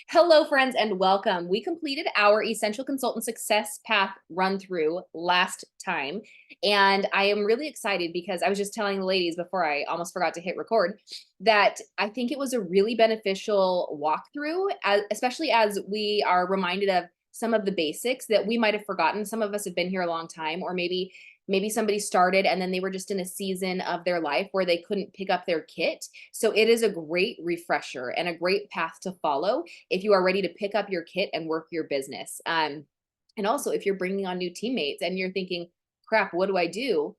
Hello, friends, and welcome. We completed our Essential Consultant Success Path run through last time. And I am really excited because I was just telling the ladies before I almost forgot to hit record that I think it was a really beneficial walkthrough, especially as we are reminded of some of the basics that we might have forgotten. Some of us have been here a long time, or maybe somebody started and then they were just in a season of their life where they couldn't pick up their kit. So it is a great refresher and a great path to follow if you are ready to pick up your kit and work your business. And also, if you're bringing on new teammates and you're thinking, crap, what do I do?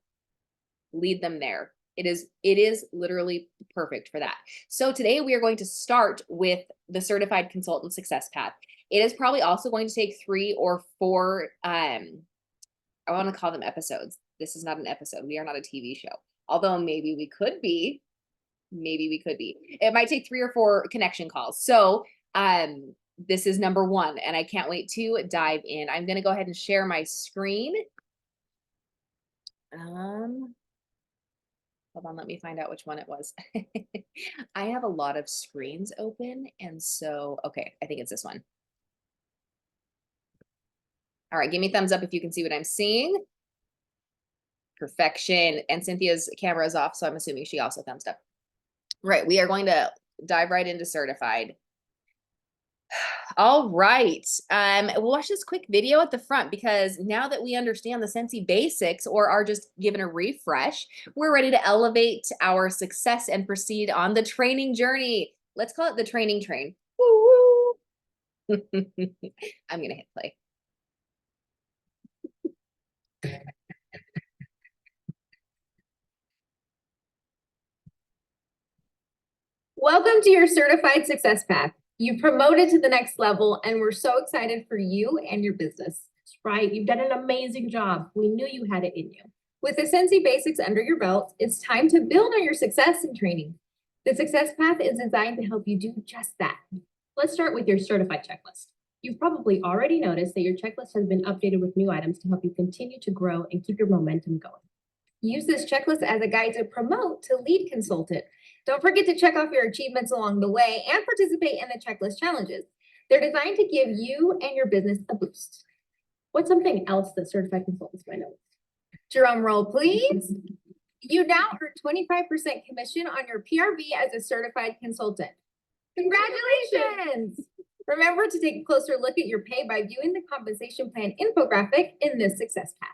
Lead them there. It is literally perfect for that. So today we are going to start with the Certified Consultant Success Path. It is probably also going to take 3 or 4, I want to call them episodes. This is not an episode. We are not a TV show. Although maybe we could be. Maybe we could be. It might take 3 or 4 connection calls. So this is number 1, and I can't wait to dive in. I'm going to go ahead and share my screen. Hold on, let me find out which one it was. I have a lot of screens open, and so, okay, I think it's this one. All right, give me a thumbs up if you can see what I'm seeing. Perfection. And Cynthia's camera is off, so I'm assuming she also thumbs up. Right, we are going to dive right into certified. All right, we'll watch this quick video at the front because now that we understand the Scentsy basics or are just given a refresh, we're ready to elevate our success and proceed on the training journey. Let's call it the training train. Woo woo. I'm gonna hit play. Welcome to your certified success path. You've promoted to the next level, and we're so excited for you and your business. That's right. You've done an amazing job. We knew you had it in you. With the Scentsy basics under your belt, it's time to build on your success in training. The success path is designed to help you do just that. Let's start with your certified checklist. You've probably already noticed that your checklist has been updated with new items to help you continue to grow and keep your momentum going. Use this checklist as a guide to promote to lead consultant. Don't forget to check off your achievements along the way and participate in the checklist challenges. They're designed to give you and your business a boost. What's something else that certified consultants might know? Drum roll, please. You now earn 25% commission on your PRV as a certified consultant. Congratulations! Remember to take a closer look at your pay by viewing the compensation plan infographic in this success path.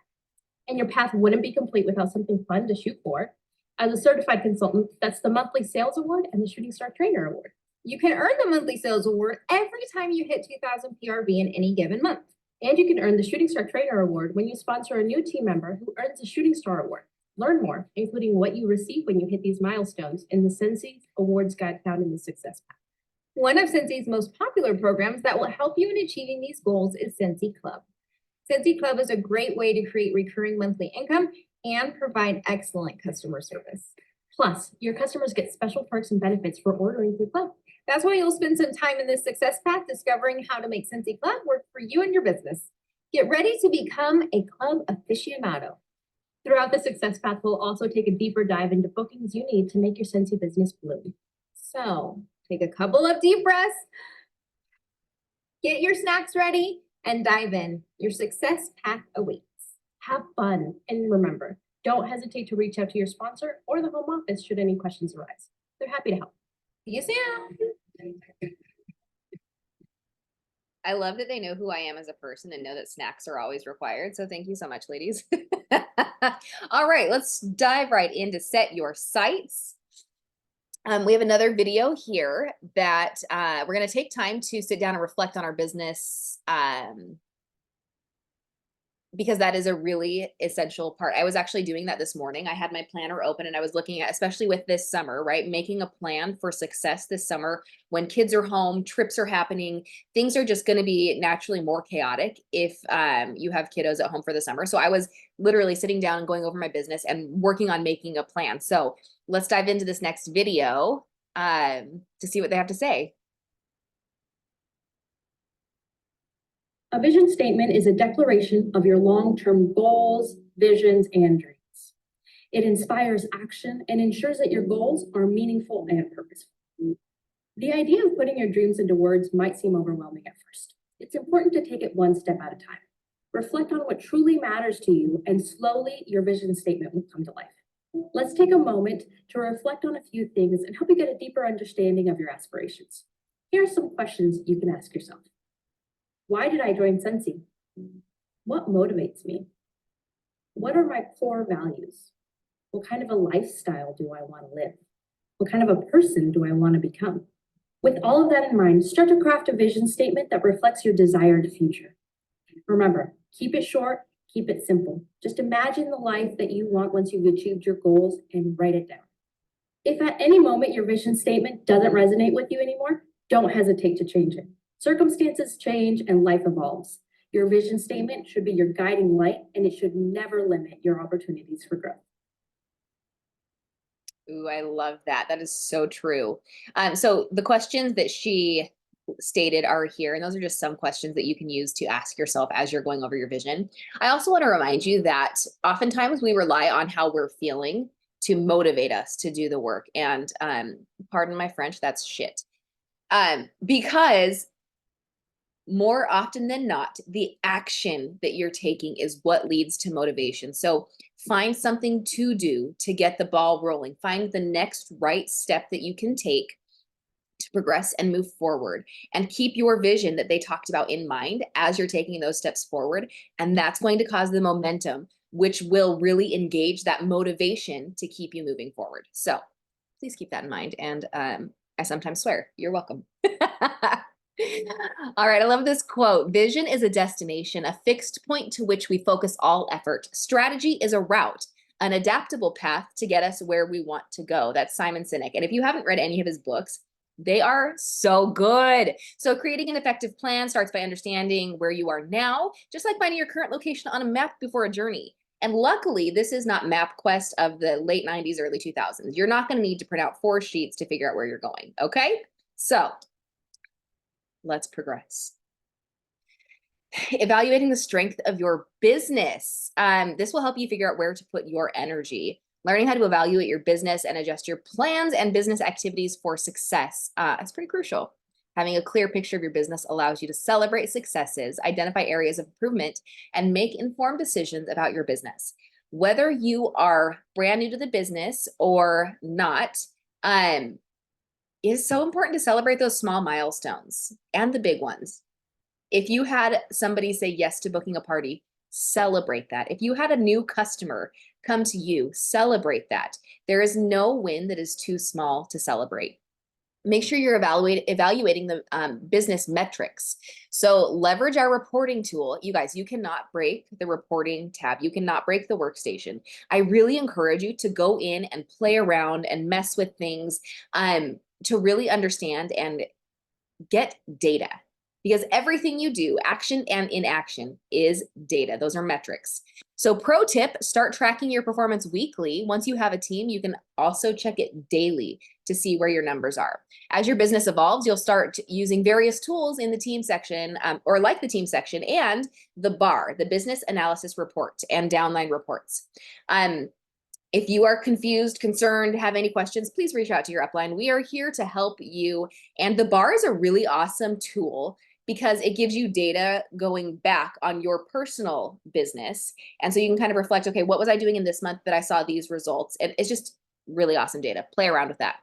And your path wouldn't be complete without something fun to shoot for. As a certified consultant, that's the monthly sales award and the Shooting Star Trainer Award. You can earn the monthly sales award every time you hit 2,000 PRV in any given month. And you can earn the Shooting Star Trainer Award when you sponsor a new team member who earns a Shooting Star Award. Learn more, including what you receive when you hit these milestones, in the Scentsy Awards Guide found in the Success Path. One of Scentsy's most popular programs that will help you in achieving these goals is Scentsy Club. Scentsy Club is a great way to create recurring monthly income and provide excellent customer service. Plus, your customers get special perks and benefits for ordering through Club. That's why you'll spend some time in this success path discovering how to make Scentsy Club work for you and your business. Get ready to become a club aficionado. Throughout the success path, we'll also take a deeper dive into bookings you need to make your Scentsy business bloom. So, take a couple of deep breaths, get your snacks ready, and dive in. Your success path awaits. Have fun, and remember, don't hesitate to reach out to your sponsor or the home office should any questions arise. They're happy to help. See you soon. I love that they know who I am as a person and know that snacks are always required. So thank you so much, ladies. All right, let's dive right into set your sights. We have another video here that we're going to take time to sit down and reflect on our business because that is a really essential part. I was actually doing that this morning. I had my planner open and I was looking at, especially with this summer, right? Making a plan for success this summer when kids are home, trips are happening, things are just going to be naturally more chaotic if you have kiddos at home for the summer. So I was literally sitting down and going over my business and working on making a plan. So let's dive into this next video to see what they have to say. A vision statement is a declaration of your long-term goals, visions, and dreams. It inspires action and ensures that your goals are meaningful and purposeful. The idea of putting your dreams into words might seem overwhelming at first. It's important to take it one step at a time. Reflect on what truly matters to you, and slowly your vision statement will come to life. Let's take a moment to reflect on a few things and help you get a deeper understanding of your aspirations. Here are some questions you can ask yourself. Why did I join Scentsy? What motivates me? What are my core values? What kind of a lifestyle do I want to live? What kind of a person do I want to become? With all of that in mind, start to craft a vision statement that reflects your desired future. Remember, keep it short, keep it simple. Just imagine the life that you want once you've achieved your goals and write it down. If at any moment your vision statement doesn't resonate with you anymore, don't hesitate to change it. Circumstances change and life evolves. Your vision statement should be your guiding light, and it should never limit your opportunities for growth. Ooh, I love that. That is so true. So the questions that she stated are here, and those are just some questions that you can use to ask yourself as you're going over your vision. I also want to remind you that oftentimes we rely on how we're feeling to motivate us to do the work. And pardon my French, that's shit. Because more often than not, the action that you're taking is what leads to motivation. So find something to do to get the ball rolling. Find the next right step that you can take to progress and move forward, and keep your vision that they talked about in mind as you're taking those steps forward. And that's going to cause the momentum, which will really engage that motivation to keep you moving forward. So please keep that in mind. And I sometimes swear. You're welcome. All right, I love this quote. Vision is a destination, a fixed point to which we focus all effort. Strategy is a route, an adaptable path to get us where we want to go. That's Simon Sinek. And if you haven't read any of his books, they are so good. So creating an effective plan starts by understanding where you are now, just like finding your current location on a map before a journey. And luckily, this is not MapQuest of the late 90s, early 2000s. You're not going to need to print out 4 sheets to figure out where you're going, okay? So let's progress. Evaluating the strength of your business. This will help you figure out where to put your energy. Learning how to evaluate your business and adjust your plans and business activities for success. It's pretty crucial. Having a clear picture of your business allows you to celebrate successes, identify areas of improvement, and make informed decisions about your business. Whether you are brand new to the business or not, it is so important to celebrate those small milestones and the big ones. If you had somebody say yes to booking a party, celebrate that. If you had a new customer come to you, celebrate that. There is no win that is too small to celebrate. Make sure you're evaluating the business metrics. So leverage our reporting tool. You guys, you cannot break the reporting tab. You cannot break the workstation. I really encourage you to go in and play around and mess with things to really understand and get data. Because everything you do, action and inaction, is data. Those are metrics. So pro tip, start tracking your performance weekly. Once you have a team, you can also check it daily to see where your numbers are. As your business evolves, you'll start using various tools in the team section, or like the team section, and the BAR, the business analysis report, and downline reports. If you are confused, concerned, have any questions, please reach out to your upline. We are here to help you. And the BAR is a really awesome tool because it gives you data going back on your personal business. And so you can kind of reflect, okay, what was I doing in this month that I saw these results? And it's just really awesome data. Play around with that.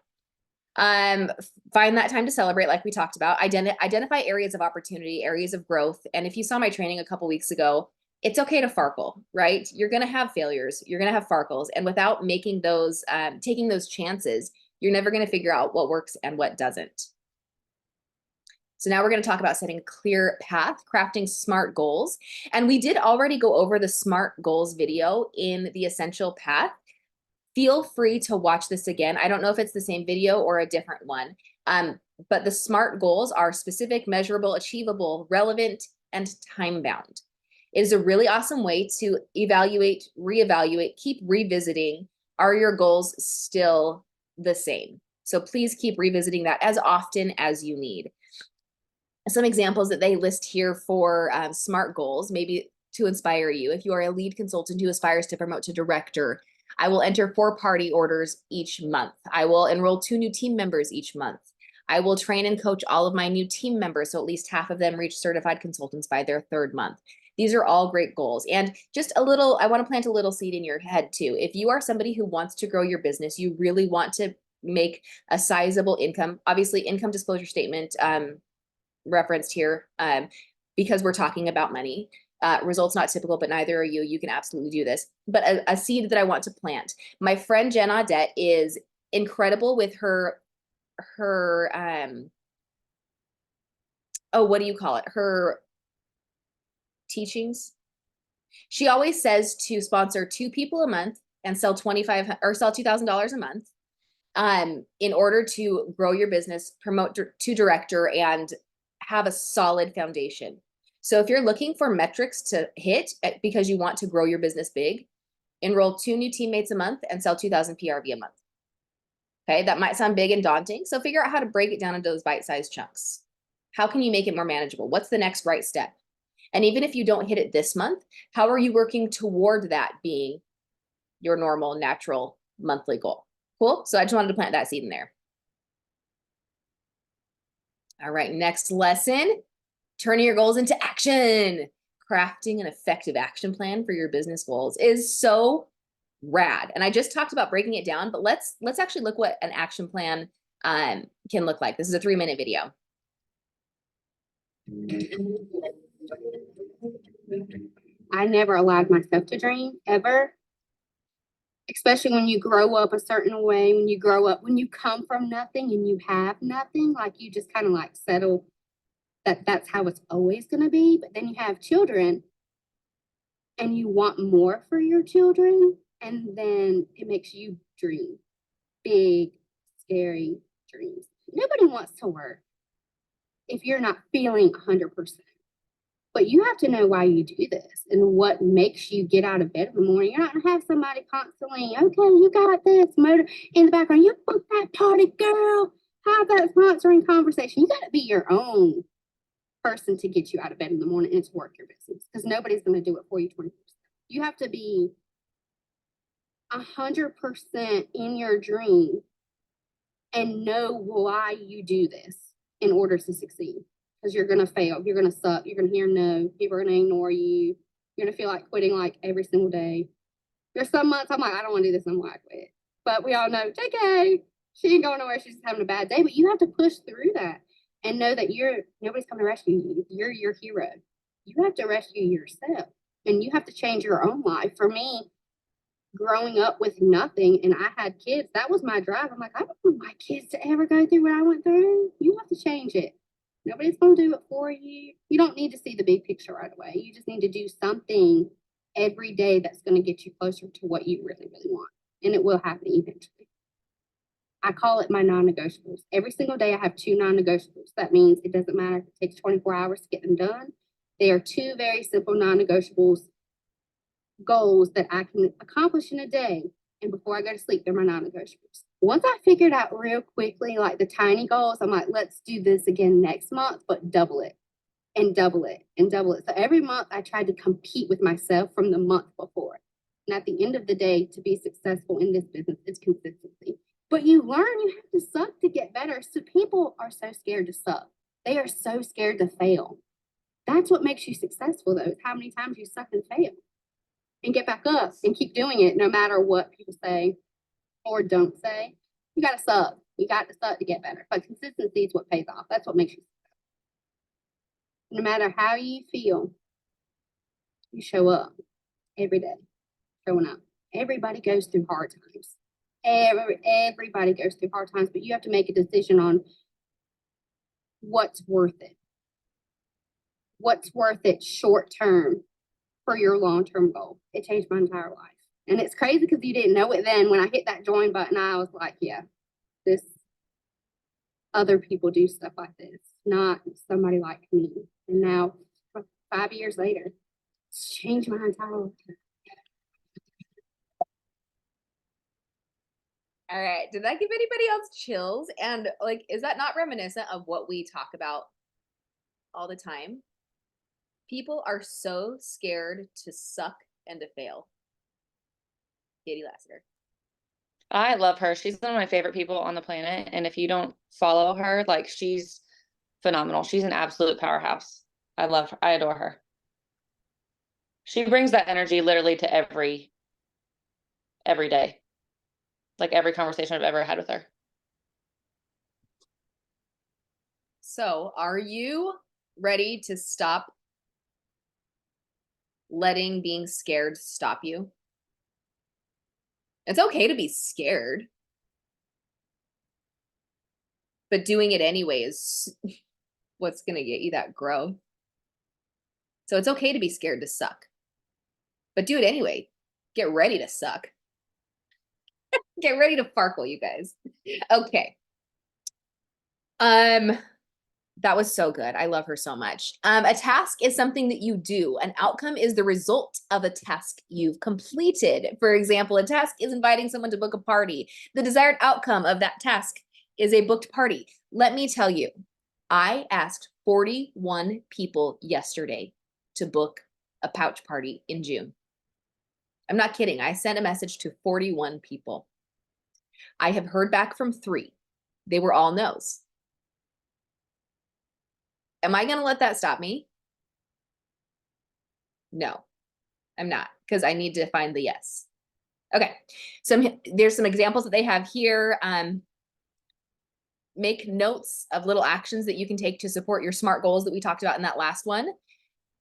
Find that time to celebrate, like we talked about. Identify areas of opportunity, areas of growth. And if you saw my training a couple weeks ago, it's okay to farkle, right? You're going to have failures. You're going to have farkles. And without making those, taking those chances, you're never going to figure out what works and what doesn't. So now we're going to talk about setting a clear path, crafting SMART goals. And we did already go over the SMART goals video in the Essential Path. Feel free to watch this again. I don't know if it's the same video or a different one, but the SMART goals are specific, measurable, achievable, relevant, and time-bound. It is a really awesome way to evaluate, reevaluate, keep revisiting. Are your goals still the same? So please keep revisiting that as often as you need. Some examples that they list here for SMART goals, maybe to inspire you. If you are a lead consultant who aspires to promote to director, I will enter 4 party orders each month. I will enroll 2 new team members each month. I will train and coach all of my new team members so at least half of them reach certified consultants by their 3rd month. These are all great goals. And just a little, I want to plant a little seed in your head too. If you are somebody who wants to grow your business, you really want to make a sizable income, obviously income disclosure statement referenced here because we're talking about money. Results not typical, but neither are you. You can absolutely do this. But a seed that I want to plant. My friend Jen Audette is incredible with her oh, what do you call it? Her teachings. She always says to sponsor 2 people a month and sell $2,000 a month in order to grow your business, promote to director, and have a solid foundation. So if you're looking for metrics to hit because you want to grow your business big, enroll 2 new teammates a month and sell 2,000 PRV a month. Okay, that might sound big and daunting. So figure out how to break it down into those bite-sized chunks. How can you make it more manageable? What's the next right step? And even if you don't hit it this month, how are you working toward that being your normal, natural monthly goal? Cool. So I just wanted to plant that seed in there. All right, next lesson, turning your goals into action. Crafting an effective action plan for your business goals is so rad. And I just talked about breaking it down, but let's actually look what an action plan can look like. This is a 3-minute video. I never allowed myself to dream ever, especially when you grow up a certain way, when you come from nothing and you have nothing, like you just kind of like settle that that's how it's always going to be. But then you have children and you want more for your children. And then it makes you dream big, scary dreams. Nobody wants to work if you're not feeling 100%. But you have to know why you do this and what makes you get out of bed in the morning. You're not going to have somebody constantly, okay, you got this motor in the background. You booked that party, girl. Have that sponsoring conversation. You got to be your own person to get you out of bed in the morning and to work your business because nobody's going to do it for you 24/7. You have to be 100% in your dream and know why you do this in order to succeed. Because you're going to fail. You're going to suck. You're going to hear no. People are going to ignore you. You're going to feel like quitting like every single day. There's some months I'm like, I don't want to do this. I'm like, I quit. But we all know, JK, she ain't going nowhere. She's just having a bad day. But you have to push through that and know that nobody's coming to rescue you. You're your hero. You have to rescue yourself. And you have to change your own life. For me, growing up with nothing and I had kids, that was my drive. I'm like, I don't want my kids to ever go through what I went through. You have to change it. Nobody's going to do it for you. You don't need to see the big picture right away. You just need to do something every day that's going to get you closer to what you really, really want. And it will happen eventually. I call it my non-negotiables. Every single day I have 2 non-negotiables. That means it doesn't matter if it takes 24 hours to get them done. They are 2 very simple non-negotiables goals that I can accomplish in a day. And before I go to sleep, they're my non-negotiables. Once I figured out real quickly, like the tiny goals, I'm like, let's do this again next month, but double it and double it and double it. So every month I tried to compete with myself from the month before. And at the end of the day, to be successful in this business, it's consistency. But you learn you have to suck to get better. So people are so scared to suck. They are so scared to fail. That's what makes you successful, though, is how many times you suck and fail. And get back up and keep doing it no matter what people say or don't say. You got to suck. You got to suck to get better. But consistency is what pays off. That's what makes you successful. No matter how you feel, you show up every day, showing up. Everybody goes through hard times. Everybody goes through hard times, but you have to make a decision on what's worth it. What's worth it short term for your long-term goal. It changed my entire life. And it's crazy because you didn't know it then. When I hit that join button, I was like, yeah, this other people do stuff like this, not somebody like me. And now 5 years later, it's changed my entire life. All right. Did that give anybody else chills? And like, is that not reminiscent of what we talk about all the time? People are so scared to suck and to fail. Katie Lassiter. I love her. She's one of my favorite people on the planet. And if you don't follow her, like she's phenomenal. She's an absolute powerhouse. I love her. I adore her. She brings that energy literally to every day. Like every conversation I've ever had with her. So, are you ready to stop letting being scared stop you? It's okay to be scared, but doing it anyway is what's going to get you that growth. So it's okay to be scared to suck, but do it anyway. Get ready to suck. Get ready to farkle, you guys. Okay. That was so good. I love her so much. A task is something that you do. An outcome is the result of a task you've completed. For example, a task is inviting someone to book a party. The desired outcome of that task is a booked party. Let me tell you, I asked 41 people yesterday to book a pouch party in June. I'm not kidding. I sent a message to 41 people. I have heard back from 3. They were all no's. Am I going to let that stop me? No, I'm not, because I need to find the yes. Okay, there's some examples that they have here. Make notes of little actions that you can take to support your SMART goals that we talked about in that last one.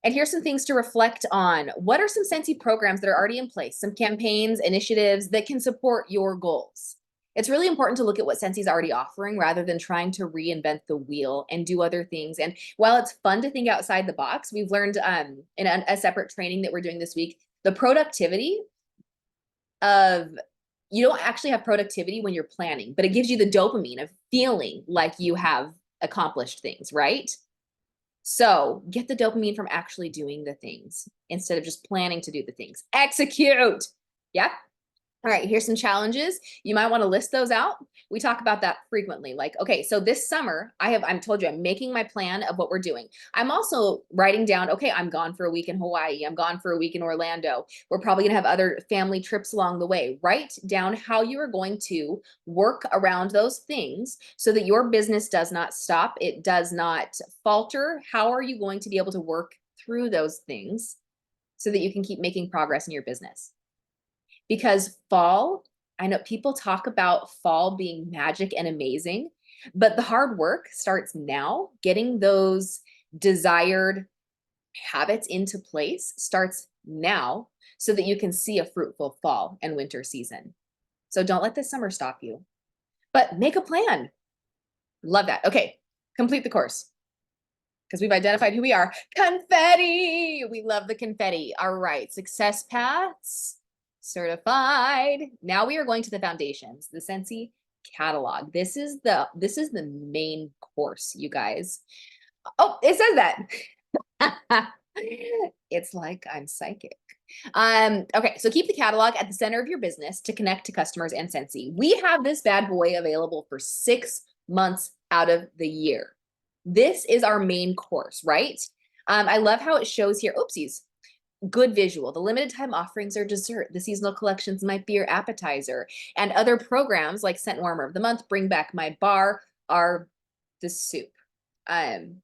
And here's some things to reflect on. What are some Scentsy programs that are already in place? Some campaigns, initiatives that can support your goals. It's really important to look at what Scentsy's already offering rather than trying to reinvent the wheel and do other things. And while it's fun to think outside the box, we've learned in a separate training that we're doing this week, the productivity of, you don't actually have productivity when you're planning, but it gives you the dopamine of feeling like you have accomplished things, right? So get the dopamine from actually doing the things instead of just planning to do the things. Execute. Yeah. All right, here's some challenges. You might want to list those out. We talk about that frequently. Like, okay, so this summer, I'm told you, I'm making my plan of what we're doing. I'm also writing down, okay, I'm gone for a week in Hawaii. I'm gone for a week in Orlando. We're probably gonna have other family trips along the way. Write down how you are going to work around those things so that your business does not stop. It does not falter. How are you going to be able to work through those things so that you can keep making progress in your business? Because fall, I know people talk about fall being magic and amazing, but the hard work starts now. Getting those desired habits into place starts now so that you can see a fruitful fall and winter season. So don't let this summer stop you, but make a plan. Love that. Okay, complete the course because we've identified who we are. Confetti. We love the confetti. All right, success paths. Certified. Now we are going to the foundations, the Scentsy catalog. This is the main course, you guys. Oh, it says that. It's like I'm psychic. Okay, so keep the catalog at the center of your business to connect to customers and Scentsy. We have this bad boy available for 6 months out of the year. This is our main course, right? I love how it shows here. Oopsies. Good visual. The limited time offerings are dessert. The seasonal collections might be your appetizer. And other programs like Scent Warmer of the Month, Bring Back My Bar are the soup. It's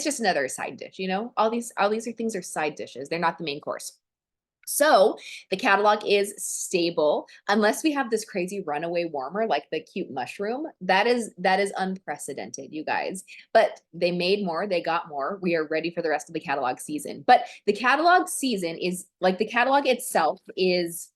just another side dish, you know? All these things are side dishes. They're not the main course. So the catalog is stable unless we have this crazy runaway warmer like the cute mushroom. That is unprecedented, you guys. But they made more, they got more. We are ready for the rest of the catalog season. But the catalog season is like the catalog itself is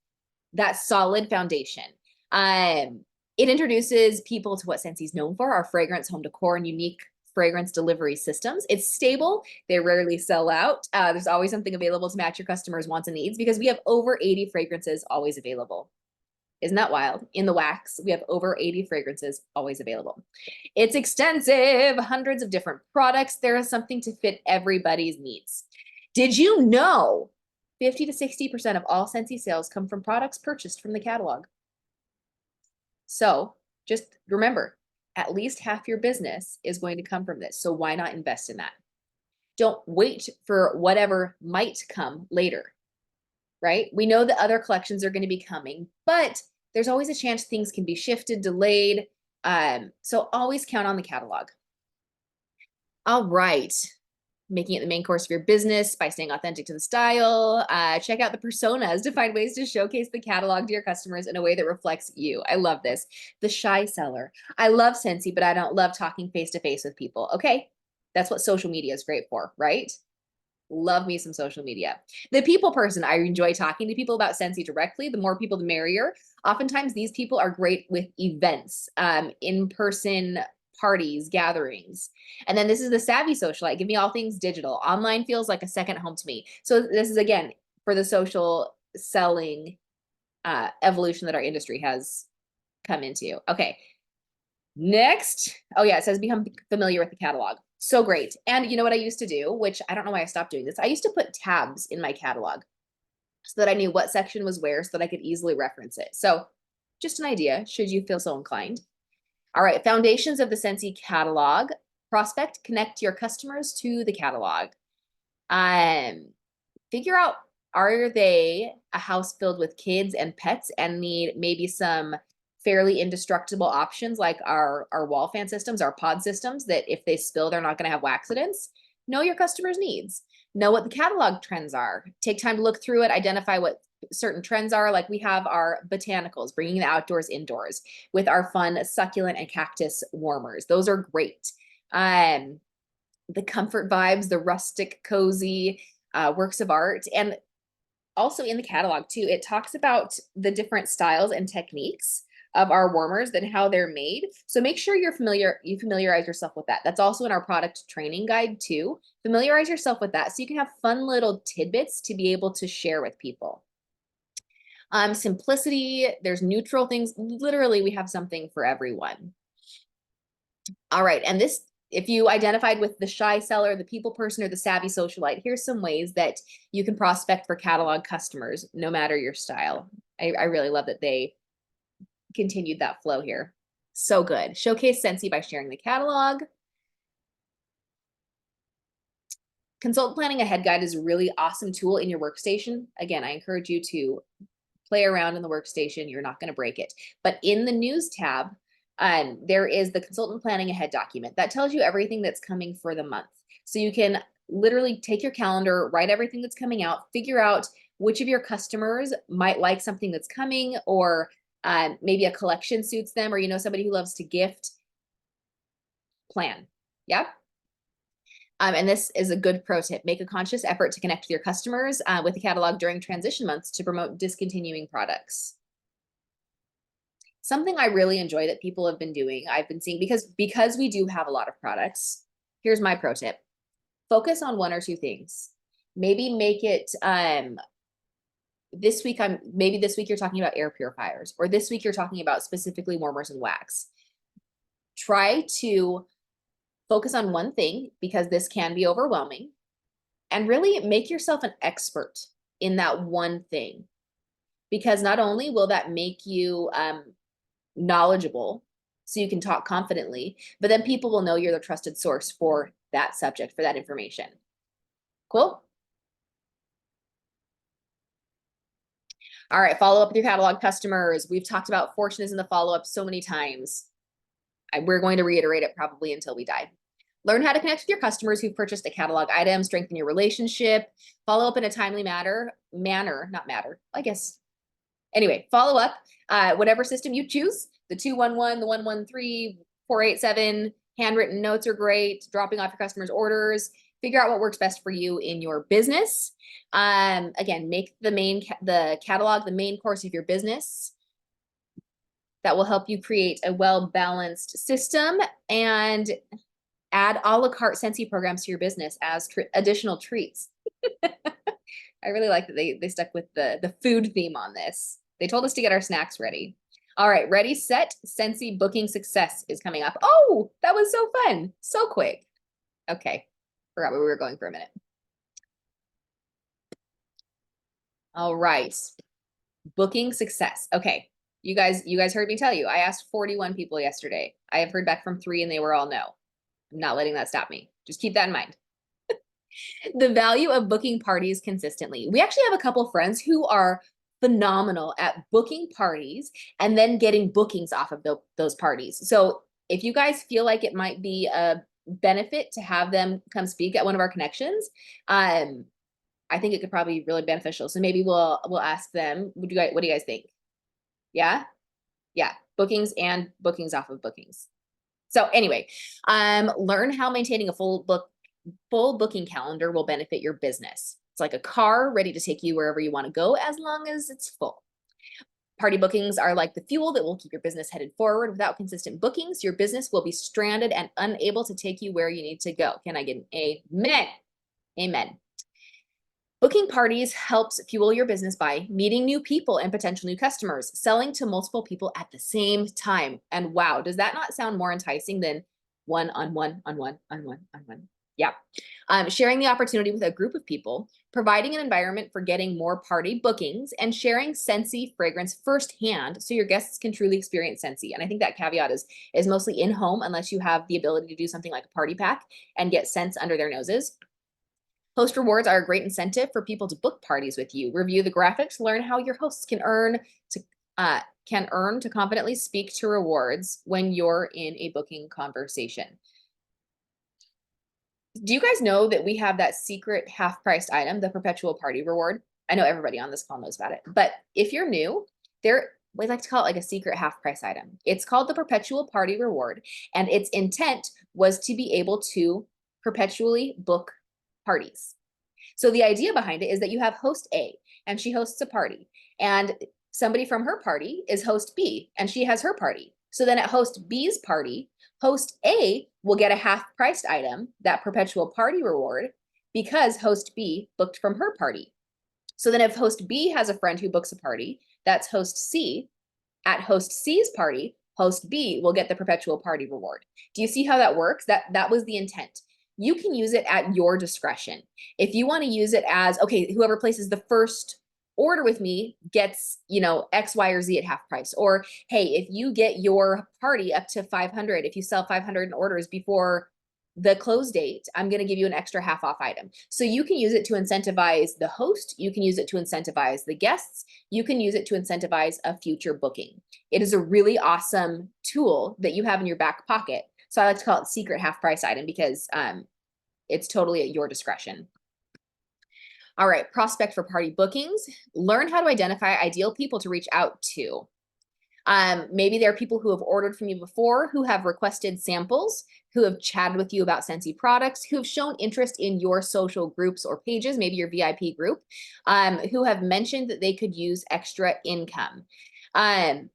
that solid foundation. It introduces people to what Scentsy's known for, our fragrance, home decor, and unique fragrance delivery systems. It's stable. They rarely sell out. There's always something available to match your customers' wants and needs because we have over 80 fragrances always available. Isn't that wild? In the wax, we have over 80 fragrances always available. It's extensive, hundreds of different products. There is something to fit everybody's needs. Did you know 50 to 60% of all Scentsy sales come from products purchased from the catalog? So just remember, at least half your business is going to come from this. So why not invest in that? Don't wait for whatever might come later, right? We know that other collections are going to be coming, but there's always a chance things can be shifted, delayed. So always count on the catalog. All right. Making it the main course of your business by staying authentic to the style. Check out the personas to find ways to showcase the catalog to your customers in a way that reflects you. I love this. The shy seller. I love Scentsy, but I don't love talking face to face with people. Okay, that's what social media is great for, right? Love me some social media. The people person, I enjoy talking to people about Scentsy directly. The more people, the merrier. Oftentimes, these people are great with events, in-person parties, gatherings. And then this is the savvy socialite. Give me all things digital. Online feels like a second home to me. So this is, again, for the social selling evolution that our industry has come into. Okay. Next. Oh yeah, it says become familiar with the catalog. So great. And you know what I used to do, which I don't know why I stopped doing this. I used to put tabs in my catalog so that I knew what section was where so that I could easily reference it. So just an idea, should you feel so inclined. All right, foundations of the Scentsy catalog. Prospect, connect your customers to the catalog. Figure out, are they a house filled with kids and pets and need maybe some fairly indestructible options like our wall fan systems, our pod systems, that if they spill, they're not going to have accidents? Know your customers' needs. Know what the catalog trends are. Take time to look through it, identify what certain trends are. Like we have our botanicals, bringing the outdoors indoors with our fun succulent and cactus warmers. Those are great. The comfort vibes, the rustic, cozy works of art. And also in the catalog too, it talks about the different styles and techniques of our warmers and how they're made. So make sure you familiarize yourself with that. That's also in our product training guide too. Familiarize yourself with that so you can have fun little tidbits to be able to share with people. Simplicity, there's neutral things. Literally, we have something for everyone. All right, and this, if you identified with the shy seller, the people person, or the savvy socialite, here's some ways that you can prospect for catalog customers, no matter your style. I really love that they continued that flow here. So good. Showcase Scentsy by sharing the catalog. Consultant planning ahead guide is a really awesome tool in your workstation. Again, I encourage you to play around in the workstation. You're not going to break it. But in the news tab, there is the consultant planning ahead document that tells you everything that's coming for the month. So you can literally take your calendar, write everything that's coming out, figure out which of your customers might like something that's coming, or maybe a collection suits them, or you know somebody who loves to gift. Plan. Yeah. And this is a good pro tip. Make a conscious effort to connect with your customers with the catalog during transition months to promote discontinuing products. Something I really enjoy that people have been doing, I've been seeing, because we do have a lot of products. Here's my pro tip. Focus on one or two things. Maybe make it this week you're talking about air purifiers, or this week you're talking about specifically warmers and wax. Try to focus on one thing, because this can be overwhelming, and really make yourself an expert in that one thing, because not only will that make you knowledgeable so you can talk confidently, but then people will know you're the trusted source for that subject, for that information. Cool? All right, follow up with your catalog customers. We've talked about fortunes in the follow-up so many times. We're going to reiterate it probably until we die. Learn how to connect with your customers who've purchased a catalog item, strengthen your relationship, follow up in a timely manner, I guess. Anyway, follow up, whatever system you choose, the 211, the 113, 487, handwritten notes are great, dropping off your customers' orders, figure out what works best for you in your business. Again, make the catalog the main course of your business. That will help you create a well-balanced system, and add a la carte Scentsy programs to your business as additional treats. I really like that they stuck with the food theme on this. They told us to get our snacks ready. All right, ready, set, Scentsy booking success is coming up. Oh, that was so fun. So quick. Okay, forgot where we were going for a minute. All right, booking success. Okay, you guys heard me tell you, I asked 41 people yesterday. I have heard back from 3 and they were all no. I'm not letting that stop me. Just keep that in mind. The value of booking parties consistently. We actually have a couple friends who are phenomenal at booking parties and then getting bookings off of those parties. So if you guys feel like it might be a benefit to have them come speak at one of our connections, I think it could probably be really beneficial. So maybe we'll ask them. What do you guys think? Yeah, yeah, bookings and bookings off of bookings. So anyway, learn how maintaining a full booking calendar will benefit your business. It's like a car ready to take you wherever you want to go as long as it's full. Party bookings are like the fuel that will keep your business headed forward. Without consistent bookings, your business will be stranded and unable to take you where you need to go. Can I get an amen? Amen. Booking parties helps fuel your business by meeting new people and potential new customers, selling to multiple people at the same time. And wow, does that not sound more enticing than one on one on one on one on one? Yeah. Sharing the opportunity with a group of people, providing an environment for getting more party bookings, and sharing Scentsy fragrance firsthand so your guests can truly experience Scentsy. And I think that caveat is mostly in home unless you have the ability to do something like a party pack and get scents under their noses. Host rewards are a great incentive for people to book parties with you. Review the graphics, learn how your hosts can earn to confidently speak to rewards when you're in a booking conversation. Do you guys know that we have that secret half-priced item, the perpetual party reward? I know everybody on this call knows about it, but if you're new, we like to call it like a secret half-price item. It's called the perpetual party reward, and its intent was to be able to perpetually book parties. So the idea behind it is that you have host A and she hosts a party, and somebody from her party is host B and she has her party. So then at host B's party, host A will get a half-priced item, that perpetual party reward, because host B booked from her party. So then if host B has a friend who books a party, that's host C. At host C's party, host B will get the perpetual party reward. Do you see how that works? That was the intent. You can use it at your discretion. If you want to use it as, okay, whoever places the first order with me gets, X, Y, or Z at half price. Or, hey, if you get your party up to 500, if you sell 500 orders before the close date, I'm going to give you an extra half off item. So you can use it to incentivize the host. You can use it to incentivize the guests. You can use it to incentivize a future booking. It is a really awesome tool that you have in your back pocket. So I like to call it secret half price item because it's totally at your discretion. All right, prospect for party bookings. Learn how to identify ideal people to reach out to. Maybe there are people who have ordered from you before, who have requested samples, who have chatted with you about Scentsy products, who have shown interest in your social groups or pages, maybe your VIP group, who have mentioned that they could use extra income. And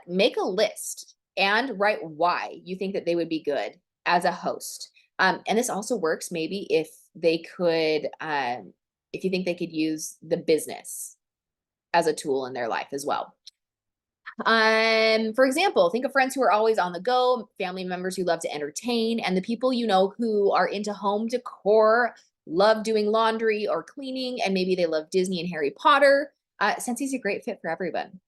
make a list and write why you think that they would be good as a host. And this also works maybe if they could, if you think they could use the business as a tool in their life as well. For example, think of friends who are always on the go, family members who love to entertain, and the people you know who are into home decor, love doing laundry or cleaning, and maybe they love Disney and Harry Potter. Scentsy's a great fit for everyone.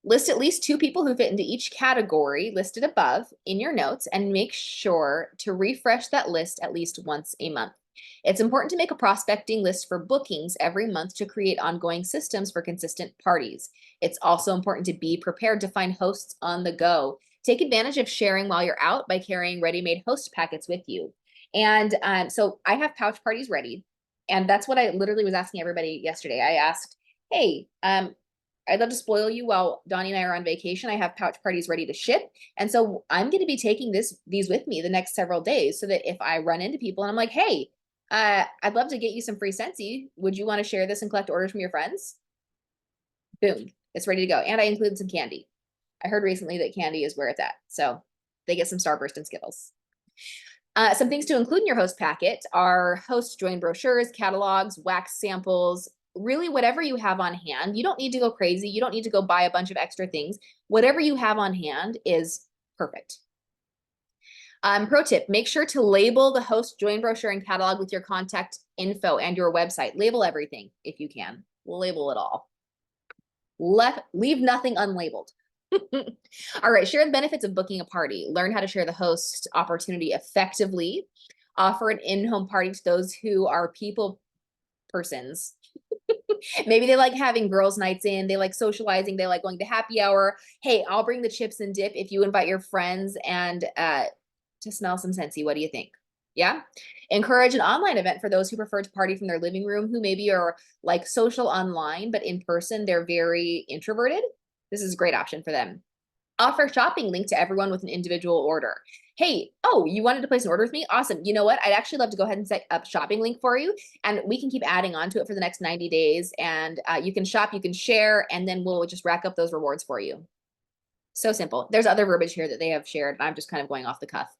List at least 2 people who fit into each category listed above in your notes and make sure to refresh that list at least once a month. It's important to make a prospecting list for bookings every month to create ongoing systems for consistent parties. It's also important to be prepared to find hosts on the go. Take advantage of sharing while you're out by carrying ready-made host packets with you. And so I have pouch parties ready. And that's what I literally was asking everybody yesterday. I asked, hey, I'd love to spoil you while Donnie and I are on vacation. I have pouch parties ready to ship. And so I'm going to be taking these with me the next several days so that if I run into people and I'm like, hey, I'd love to get you some free Scentsy. Would you want to share this and collect orders from your friends? Boom, it's ready to go. And I included some candy. I heard recently that candy is where it's at. So they get some Starburst and Skittles. Some things to include in your host packet are host join brochures, catalogs, wax samples, really whatever you have on hand. You don't need to go crazy. You don't need to go buy a bunch of extra things. Whatever you have on hand is perfect. Pro tip, make sure to label the host join brochure and catalog with your contact info and your website. Label everything if you can. Label it all. Leave nothing unlabeled. All right, share the benefits of booking a party. Learn how to share the host opportunity effectively. Offer an in-home party to those who are people persons. Maybe they like having girls' nights in, they like socializing, they like going to happy hour. Hey, I'll bring the chips and dip if you invite your friends and to smell some Scentsy. What do you think? Yeah. Encourage an online event for those who prefer to party from their living room, who maybe are like social online, but in person, they're very introverted. This is a great option for them. Offer shopping link to everyone with an individual order. Hey, oh, you wanted to place an order with me? Awesome. You know what? I'd actually love to go ahead and set up shopping link for you, and we can keep adding on to it for the next 90 days. And you can shop, you can share, and then we'll just rack up those rewards for you. So simple. There's other verbiage here that they have shared, and I'm just kind of going off the cuff.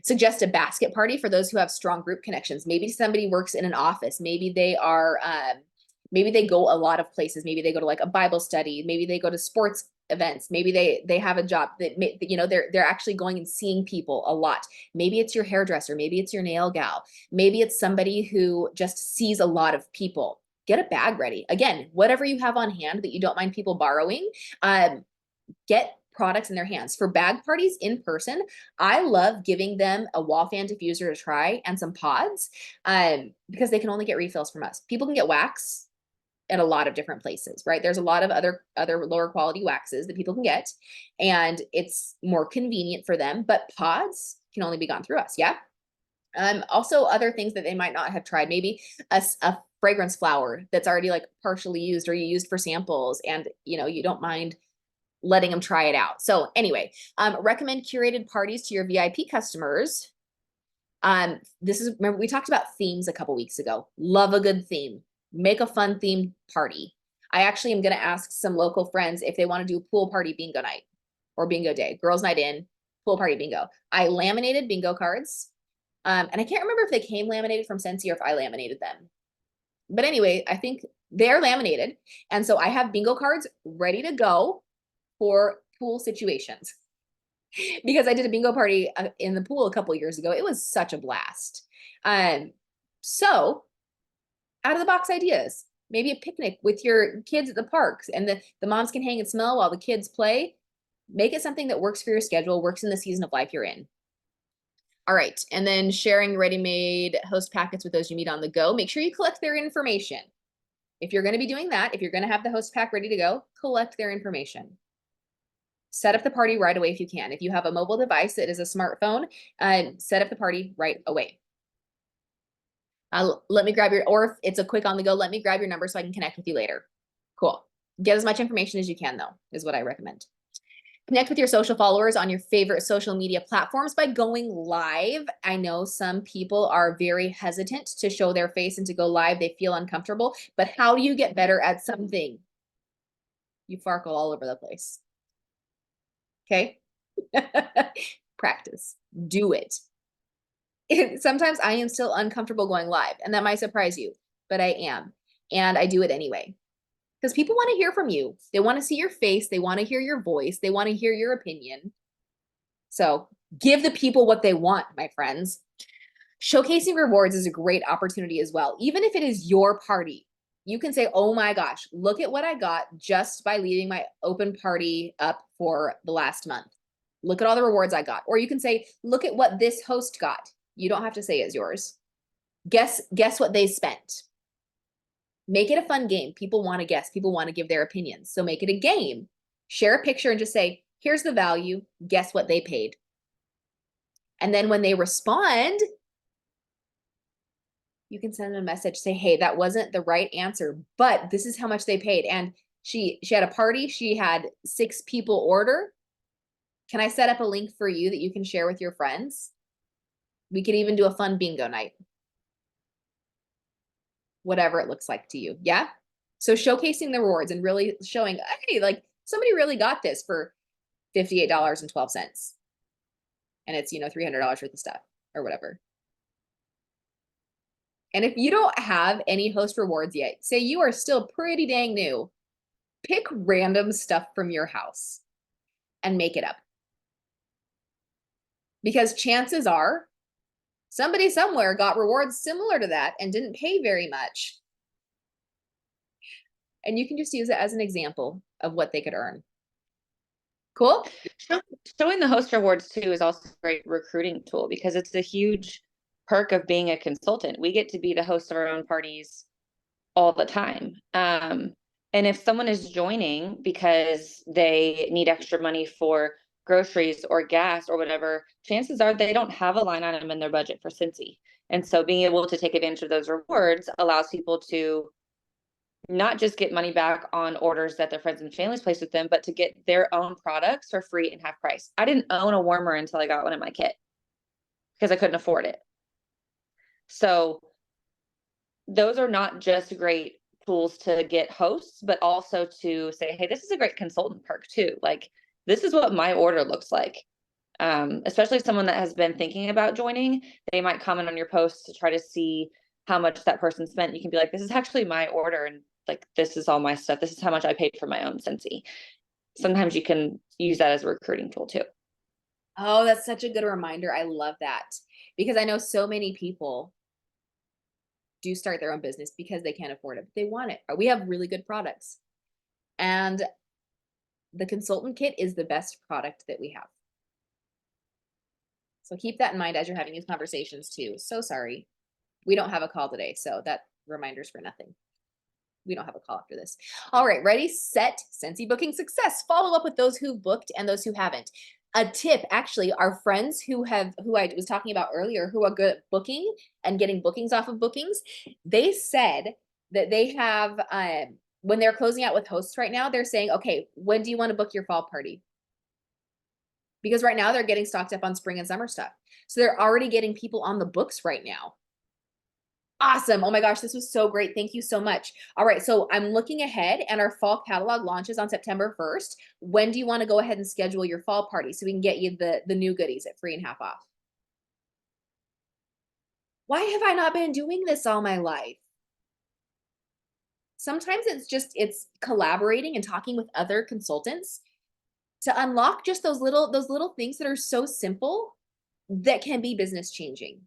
Suggest a basket party for those who have strong group connections. Maybe somebody works in an office. Maybe they are, maybe they go a lot of places. Maybe they go to like a Bible study. Maybe they go to sports events. Maybe they have a job that, you know, they're actually going and seeing people a lot. Maybe it's your hairdresser. Maybe it's your nail gal. Maybe it's somebody who just sees a lot of people. Get a bag ready. Again, whatever you have on hand that you don't mind people borrowing, get products in their hands. For bag parties in person, I love giving them a wall fan diffuser to try and some pods because they can only get refills from us. People can get wax at a lot of different places, right? There's a lot of other lower quality waxes that people can get, and it's more convenient for them, but pods can only be gone through us. Yeah. Also other things that they might not have tried, maybe a fragrance flower that's already like partially used or you used for samples, and you know, you don't mind letting them try it out. So anyway, recommend curated parties to your VIP customers. This is, remember we talked about themes a couple weeks ago. Love a good theme. Make a fun themed party. I actually am going to ask some local friends if they want to do a pool party bingo night or bingo day, girls night in, pool party bingo. I laminated bingo cards. And I can't remember if they came laminated from Scentsy or if I laminated them. But anyway, I think they're laminated. And so I have bingo cards ready to go for pool situations because I did a bingo party in the pool a couple years ago. It was such a blast. So out of the box ideas, maybe a picnic with your kids at the parks, and the moms can hang and smell while the kids play. Make it something that works for your schedule, works in the season of life you're in. All right. And then sharing ready-made host packets with those you meet on the go. Make sure you collect their information. If you're going to be doing that, if you're going to have the host pack ready to go, collect their information. Set up the party right away if you can. If you have a mobile device that is a smartphone, set up the party right away. Let me grab your, or if it's a quick on the go, let me grab your number so I can connect with you later. Cool. Get as much information as you can though, is what I recommend. Connect with your social followers on your favorite social media platforms by going live. I know some people are very hesitant to show their face and to go live. They feel uncomfortable, but how do you get better at something? You farkle all over the place. Okay. Practice. Do it. Sometimes I am still uncomfortable going live, and that might surprise you, but I am. And I do it anyway. Because people want to hear from you. They want to see your face. They want to hear your voice. They want to hear your opinion. So give the people what they want, my friends. Showcasing rewards is a great opportunity as well. Even if it is your party, you can say, oh my gosh, look at what I got just by leaving my open party up for the last month. Look at all the rewards I got. Or you can say, look at what this host got. You don't have to say it's yours. Guess what they spent. Make it a fun game. People want to guess. People want to give their opinions. So make it a game. Share a picture and just say, here's the value. Guess what they paid. And then when they respond, you can send them a message, say, hey, that wasn't the right answer, but this is how much they paid. And she had a party. She had 6 people order. Can I set up a link for you that you can share with your friends? We could even do a fun bingo night. Whatever it looks like to you. Yeah. So showcasing the rewards and really showing, hey, like somebody really got this for $58.12. And it's, you know, $300 worth of stuff or whatever. And if you don't have any host rewards yet, say you are still pretty dang new, pick random stuff from your house and make it up. Because chances are somebody somewhere got rewards similar to that and didn't pay very much. And you can just use it as an example of what they could earn. Cool. Showing the host rewards too is also a great recruiting tool because it's a huge perk of being a consultant. We get to be the host of our own parties all the time. And if someone is joining because they need extra money for groceries or gas or whatever, chances are they don't have a line item in their budget for Scentsy. And so being able to take advantage of those rewards allows people to not just get money back on orders that their friends and families place with them, but to get their own products for free and half price. I didn't own a warmer until I got one in my kit because I couldn't afford it. So those are not just great tools to get hosts, but also to say, hey, this is a great consultant perk too. Like, this is what my order looks like. Especially someone that has been thinking about joining, they might comment on your posts to try to see how much that person spent. You can be like, this is actually my order, and like, this is all my stuff. This is how much I paid for my own Scentsy. Sometimes you can use that as a recruiting tool too. Oh, that's such a good reminder. I love that, because I know so many people do start their own business because they can't afford it, but they want it. We have really good products, and the consultant kit is the best product that we have. So keep that in mind as you're having these conversations too. So sorry. We don't have a call today, so that reminder's for nothing. We don't have a call after this. All right, ready, set, Scentsy booking success. Follow up with those who've booked and those who haven't. A tip, actually, our friends who I was talking about earlier, who are good at booking and getting bookings off of bookings, they said that they have, when they're closing out with hosts right now, they're saying, okay, when do you want to book your fall party? Because right now they're getting stocked up on spring and summer stuff. So they're already getting people on the books right now. Awesome. Oh my gosh, this was so great. Thank you so much. All right, so I'm looking ahead and our fall catalog launches on September 1st. When do you want to go ahead and schedule your fall party so we can get you the new goodies at free and half off? Why have I not been doing this all my life? Sometimes it's collaborating and talking with other consultants to unlock just those little things that are so simple that can be business changing.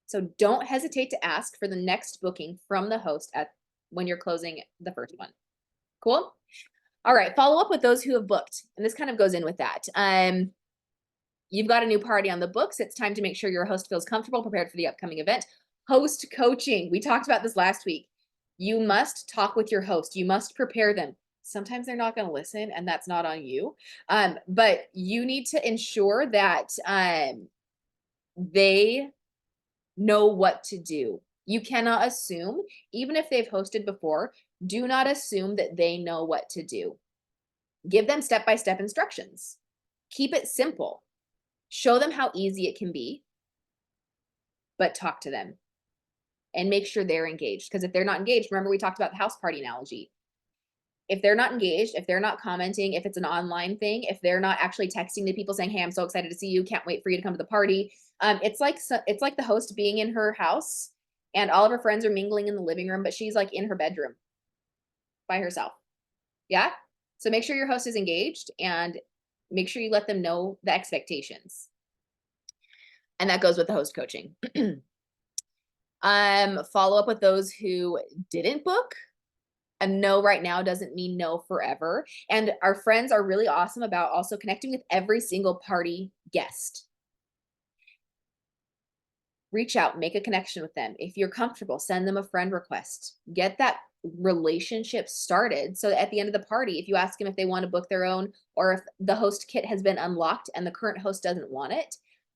So don't hesitate to ask for the next booking from the host when you're closing the first one. Cool? All right, follow up with those who have booked. And this kind of goes in with that. You've got a new party on the books. It's time to make sure your host feels comfortable, prepared for the upcoming event. Host coaching. We talked about this last week. You must talk with your host. You must prepare them. Sometimes they're not going to listen, and that's not on you. But you need to ensure that they know what to do. You cannot assume, even if they've hosted before, do not assume that they know what to do. Give them step-by-step instructions. Keep it simple. Show them how easy it can be, but talk to them and make sure they're engaged. Because if they're not engaged, remember we talked about the house party analogy. If they're not engaged, if they're not commenting, if it's an online thing, if they're not actually texting the people saying, hey, I'm so excited to see you, can't wait for you to come to the party. It's like the host being in her house and all of her friends are mingling in the living room, but she's like in her bedroom by herself. Yeah. So make sure your host is engaged and make sure you let them know the expectations. And that goes with the host coaching. Follow up with those who didn't book. A no right now doesn't mean no forever. And our friends are really awesome about also connecting with every single party guest. Reach out, make a connection with them. If you're comfortable, send them a friend request. Get that relationship started so that at the end of the party, if you ask them if they want to book their own, or if the host kit has been unlocked and the current host doesn't want it,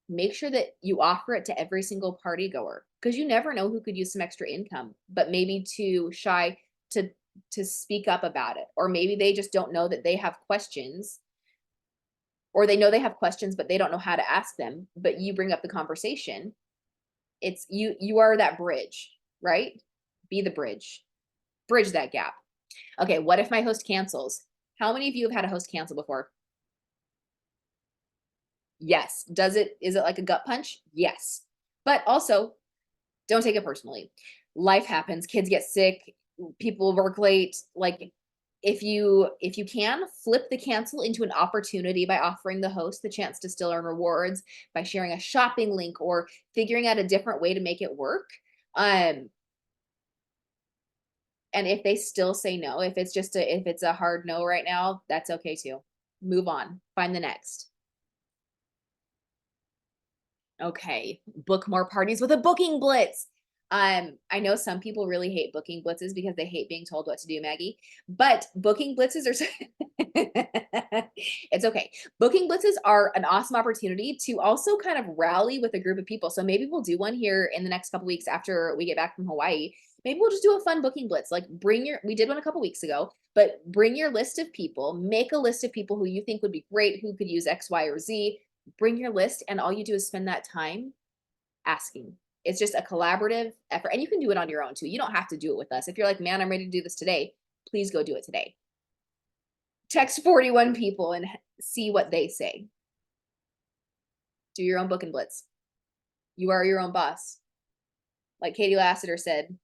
make sure that you offer it to every single party goer, because you never know who could use some extra income, but maybe too shy to speak up about it. Or maybe they just don't know that they have questions, or they know they have questions, but they don't know how to ask them, but you bring up the conversation. It's you are that bridge, right? Be the bridge that gap. Okay, what if my host cancels? How many of you have had a host cancel before? Yes. Is it like a gut punch? Yes. But also, don't take it personally. Life happens, kids get sick, people work late. Like, if you can, flip the cancel into an opportunity by offering the host the chance to still earn rewards, by sharing a shopping link or figuring out a different way to make it work. And if they still say no, if it's a hard no right now, that's okay too. Move on, find the next. Okay, book more parties with a booking blitz. I know some people really hate booking blitzes because they hate being told what to do, Maggie. But booking blitzes are it's okay. Booking blitzes are an awesome opportunity to also kind of rally with a group of people. So maybe we'll do one here in the next couple weeks after we get back from Hawaii. Maybe we'll just do a fun booking blitz. Like we did one a couple weeks ago, but bring your list of people, make a list of people who you think would be great, who could use X, Y, or Z. Bring your list, and all you do is spend that time asking. It's just a collaborative effort, and you can do it on your own too. You don't have to do it with us. If you're like, man, I'm ready to do this today, please go do it today. Text 41 people and see what they say. Do your own book and blitz. You are your own boss. Like Katie Lassiter said,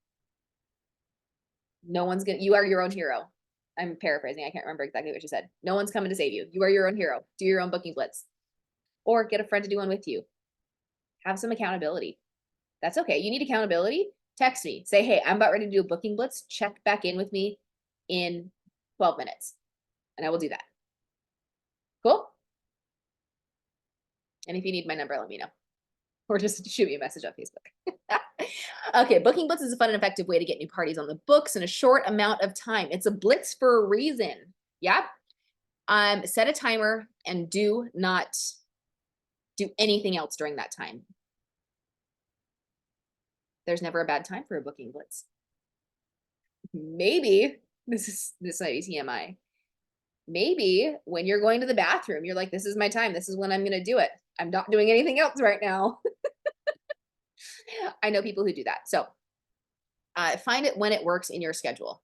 you are your own hero. I'm paraphrasing. I can't remember exactly what she said. No one's coming to save you. You are your own hero. Do your own booking blitz. Or get a friend to do one with you. Have some accountability. That's okay. You need accountability? Text me. Say, hey, I'm about ready to do a booking blitz. Check back in with me in 12 minutes. And I will do that. Cool? And if you need my number, let me know. Or just shoot me a message on Facebook. Okay, booking blitz is a fun and effective way to get new parties on the books in a short amount of time. It's a blitz for a reason. Yeah? Set a timer and do not do anything else during that time. There's never a bad time for a booking blitz. Maybe, this might be TMI. Maybe when you're going to the bathroom, you're like, this is my time. This is when I'm going to do it. I'm not doing anything else right now. I know people who do that. So find it when it works in your schedule.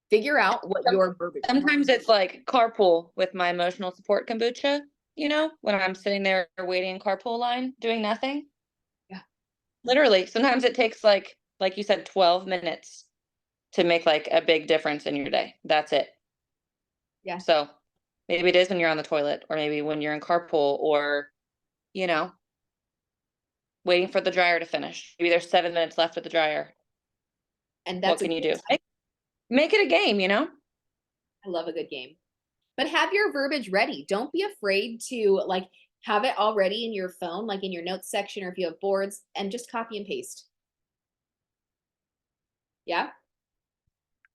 Figure out what your verbiage. Sometimes it's like carpool with my emotional support kombucha, when I'm sitting there waiting in carpool line doing nothing. Yeah. Literally, sometimes it takes like you said, 12 minutes to make like a big difference in your day. That's it. Yeah. So maybe it is when you're on the toilet, or maybe when you're in carpool, or, waiting for the dryer to finish. Maybe there's 7 minutes left with the dryer. And that's what can you do? Make it a game, I love a good game. But have your verbiage ready. Don't be afraid to like have it already in your phone, like in your notes section, or if you have boards, and just copy and paste. Yeah.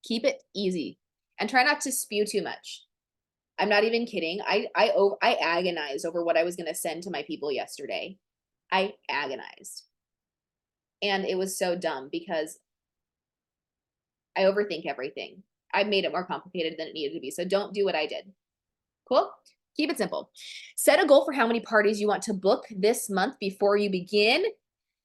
Keep it easy and try not to spew too much. I'm not even kidding. I agonized over what I was going to send to my people yesterday. I agonized. And it was so dumb because I overthink everything. I made it more complicated than it needed to be. So don't do what I did. Cool? Keep it simple. Set a goal for how many parties you want to book this month before you begin.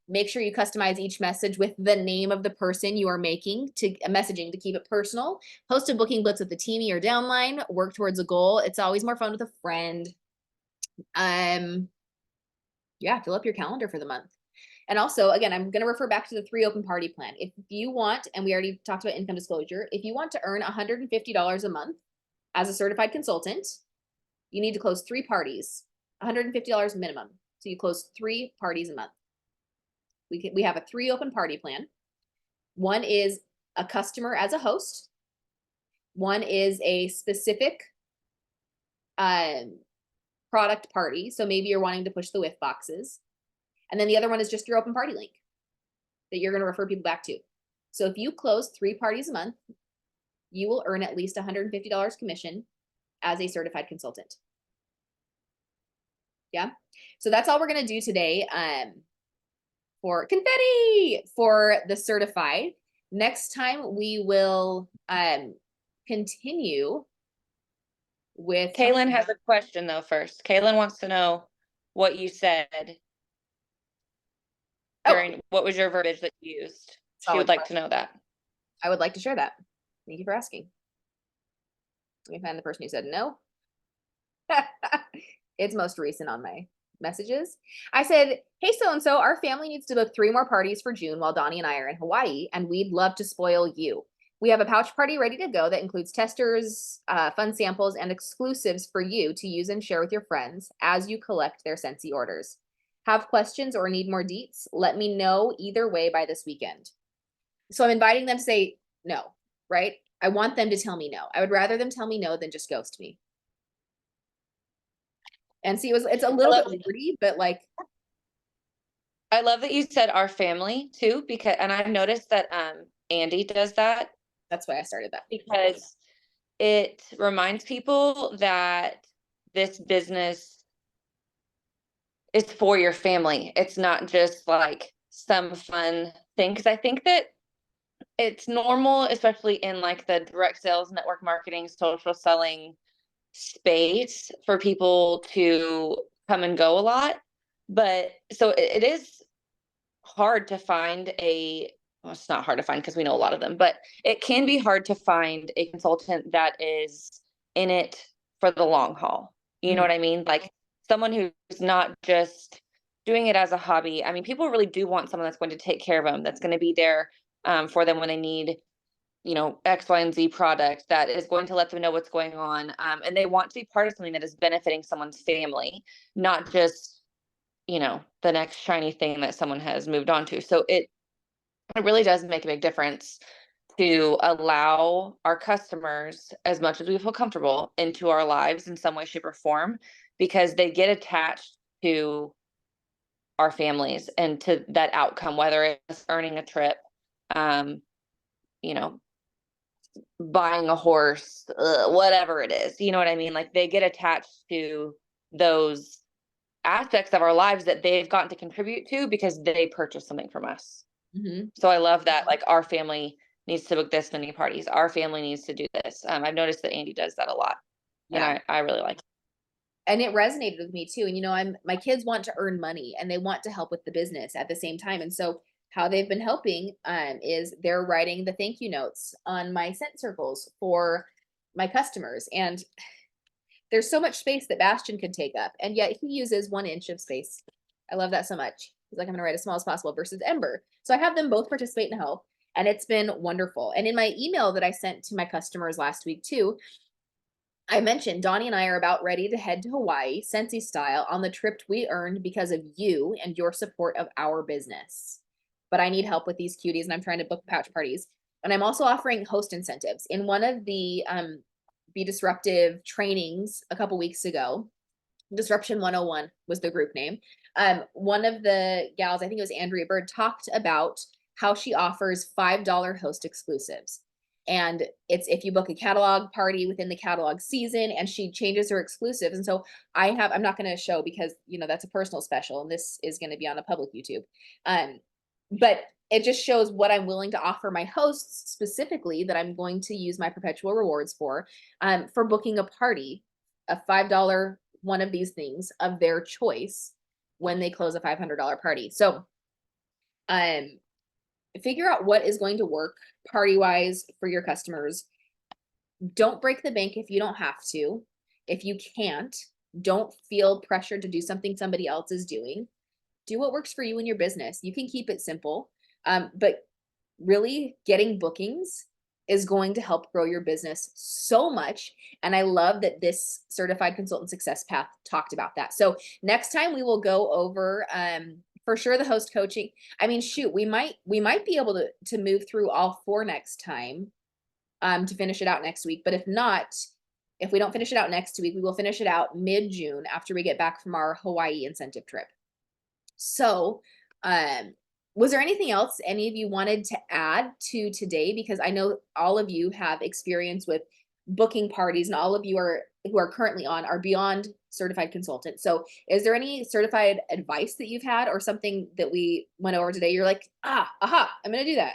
Make sure you customize each message with the name of the person you are messaging to keep it personal. Host a booking blitz with the teamie or downline. Work towards a goal. It's always more fun with a friend. Yeah, fill up your calendar for the month. And also, again, I'm going to refer back to the 3 open party plan. If you want, and we already talked about income disclosure, if you want to earn $150 a month as a certified consultant, you need to close 3 parties, $150 minimum. So you close 3 parties a month. We have a 3 open party plan. One is a customer as a host. One is a specific product party. So maybe you're wanting to push the whiff boxes. And then the other one is just your open party link that you're going to refer people back to. So if you close 3 parties a month, you will earn at least $150 commission as a certified consultant. Yeah. So that's all we're going to do today. For confetti for the certified. Next time we will continue with Kaylin has a question though first. Kaylin wants to know what you said during what was your verbiage that you used. She would like to know that. I would like to share that. Thank you for asking. Let me find the person who said no. It's most recent on my messages. I said, hey, so-and-so, our family needs to book 3 more parties for June while Donnie and I are in Hawaii, and we'd love to spoil you. We have a pouch party ready to go that includes testers, fun samples, and exclusives for you to use and share with your friends as you collect their Scentsy orders. Have questions or need more deets? Let me know either way by this weekend. So I'm inviting them to say no, right? I want them to tell me no. I would rather them tell me no than just ghost me. And see, it's a little bit wordy, but like, I love that you said our family too, because, and I've noticed that Andy does that That's why I started that. because it reminds people that this business is for your family. It's not just like some fun thing. Cause I think that it's normal, especially in like the direct sales, network marketing, social selling space, for people to come and go a lot. But so it is hard to find a, well, it's not hard to find because we know a lot of them, but it can be hard to find a consultant that is in it for the long haul. You know Mhm. what I mean? Like someone who's not just doing it as a hobby. I mean, people really do want someone that's going to take care of them, that's going to be there for them when they need, you know, X, Y, and Z product, that is going to let them know what's going on. And they want to be part of something that is benefiting someone's family, not just, you know, the next shiny thing that someone has moved on to. So it really does make a big difference to allow our customers, as much as we feel comfortable, into our lives in some way, shape, or form, because they get attached to our families and to that outcome, whether it's earning a trip, um, you know, buying a horse, whatever it is. You know what I mean? Like they get attached to those aspects of our lives that they've gotten to contribute to because they purchased something from us. Mhm. So I love that. Like our family needs to book this many parties. Our family needs to do this. I've noticed that Andy does that a lot, and Yeah. I really like it. And it resonated with me too. And my kids want to earn money and they want to help with the business at the same time. And so how they've been helping is they're writing the thank you notes on my scent circles for my customers. And there's so much space that Bastion could take up, and yet he uses 1 inch of space. I love that so much. He's like, I'm gonna write as small as possible versus Ember. So I have them both participate in help, and it's been wonderful. And in my email that I sent to my customers last week too, I mentioned Donnie and I are about ready to head to Hawaii, Scentsy style, on the trip we earned because of you and your support of our business. But I need help with these cuties, and I'm trying to book pouch parties. And I'm also offering host incentives. In one of the Be Disruptive trainings a couple weeks ago, Disruption 101 was the group name. One of the gals, I think it was Andrea Bird, talked about how she offers $5 host exclusives. And it's if you book a catalog party within the catalog season, and she changes her exclusives. And so I'm not going to show because, that's a personal special, and this is going to be on a public YouTube. But it just shows what I'm willing to offer my hosts specifically, that I'm going to use my perpetual rewards for booking a party, a $5 one of these things of their choice when they close a $500 party. So figure out what is going to work party wise for your customers. Don't break the bank if you don't have to. If you can't, don't feel pressured to do something somebody else is doing. Do what works for you in your business. You can keep it simple, but really getting bookings is going to help grow your business so much. And I love that this certified consultant success path talked about that. So next time we will go over for sure the host coaching. I mean, shoot, we might be able to move through all 4 next time to finish it out next week. But if not, if we don't finish it out next week, we will finish it out mid-June after we get back from our Hawaii incentive trip. So, was there anything else any of you wanted to add to today? Because I know all of you have experience with booking parties, and all of you who are currently on are beyond certified consultants. So is there any certified advice that you've had, or something that we went over today you're like, aha, I'm gonna do that?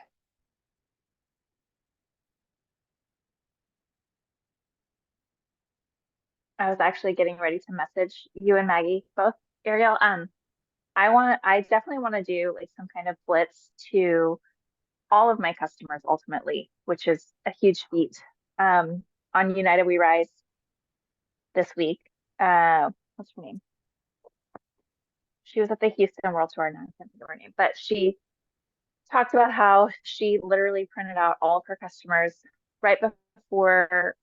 I was actually getting ready to message you and Maggie both, Ariel. I definitely want to do like some kind of blitz to all of my customers ultimately, which is a huge feat. On United We Rise this week. What's her name? She was at the Houston World Tour, now I can't think of her name, but she talked about how she literally printed out all of her customers right before